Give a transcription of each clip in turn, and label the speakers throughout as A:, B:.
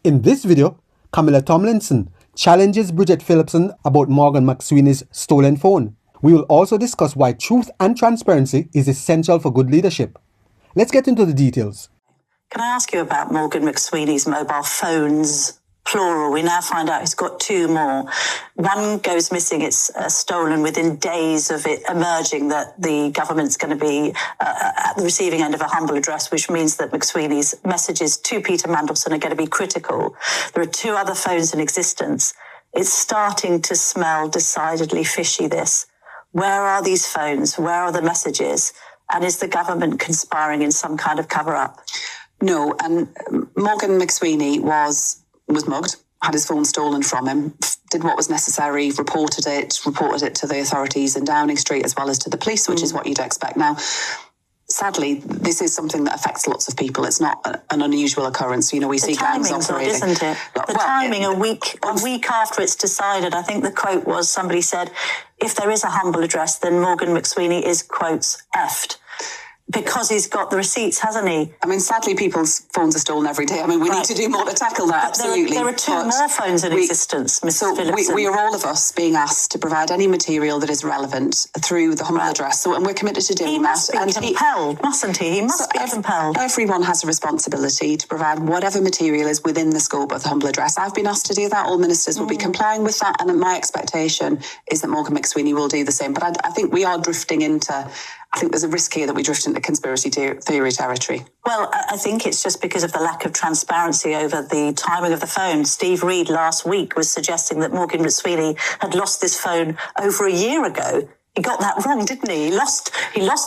A: In this video, Camila Tomlinson challenges Bridget Phillipson about Morgan McSweeney's stolen phone. We will also discuss why truth and transparency is essential for good leadership. Let's get into the details.
B: Can I ask you about Morgan McSweeney's mobile phones, plural? We now find out he's got two more. One goes missing, it's stolen within days of it emerging that the government's going to be at the receiving end of a humble address, which means that McSweeney's messages to Peter Mandelson are going to be critical. There are two other phones in existence. It's starting to smell decidedly fishy, this. Where are these phones? Where are the messages? And is the government conspiring in some kind of cover-up?
C: No, and Morgan McSweeney was mugged, had his phone stolen from him, did what was necessary, reported it to the authorities in Downing Street as well as to the police, which is what you'd expect. Now, sadly, this is something that affects lots of people. It's not an unusual occurrence. You know, we see gangs operating.
B: Isn't it? The timing, a week after it's decided, I think the quote was, somebody said, if there is a humble address, then Morgan McSweeney is, quotes, effed. Because he's got the receipts, hasn't he?
C: I mean, sadly, people's phones are stolen every day. I mean, we need to do more to tackle that, absolutely.
B: There are two more phones in existence, Mrs. Phillipson.
C: We are all of us being asked to provide any material that is relevant through the humble address, and we're committed to doing that.
B: He must be compelled, mustn't he? He must be compelled.
C: Everyone has a responsibility to provide whatever material is within the scope of the humble address. I've been asked to do that. All ministers will be complying with that, and my expectation is that Morgan McSweeney will do the same. But I think we are drifting into... I think there's a risk here that we drift into conspiracy theory territory.
B: Well, I think it's just because of the lack of transparency over the timing of the phone. Steve Reed last week was suggesting that Morgan McSweeney had lost this phone over a year ago. He got that wrong, didn't he? He lost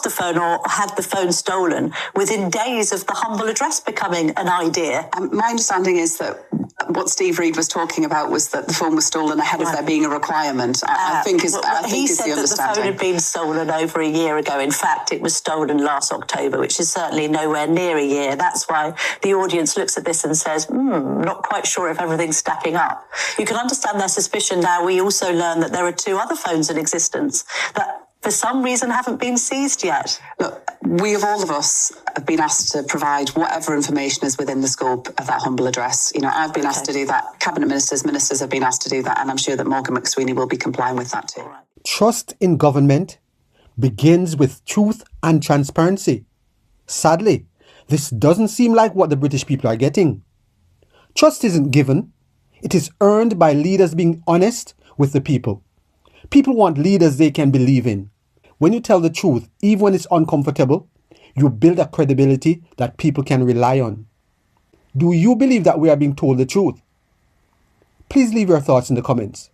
B: the phone or had the phone stolen within days of the humble address becoming an idea.
C: My understanding is that what Steve Reed was talking about was that the phone was stolen ahead of there being a requirement. I think is the understanding.
B: He said that the phone had been stolen over a year ago. In fact, it was stolen last October, which is certainly nowhere near a year. That's why the audience looks at this and says, not quite sure if everything's stacking up. You can understand their suspicion now. We also learn that there are two other phones in existence that for some reason haven't been seized yet.
C: Look, all of us have been asked to provide whatever information is within the scope of that humble address. You know, I've been asked to do that. Cabinet ministers have been asked to do that, and I'm sure that Morgan McSweeney will be complying with that too.
A: Trust in government begins with truth and transparency. Sadly, this doesn't seem like what the British people are getting. Trust isn't given. It is earned by leaders being honest with the people. People want leaders they can believe in. When you tell the truth, even when it's uncomfortable, you build a credibility that people can rely on. Do you believe that we are being told the truth? Please leave your thoughts in the comments.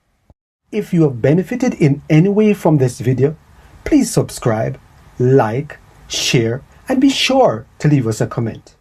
A: If you have benefited in any way from this video, please subscribe, like, share, and be sure to leave us a comment.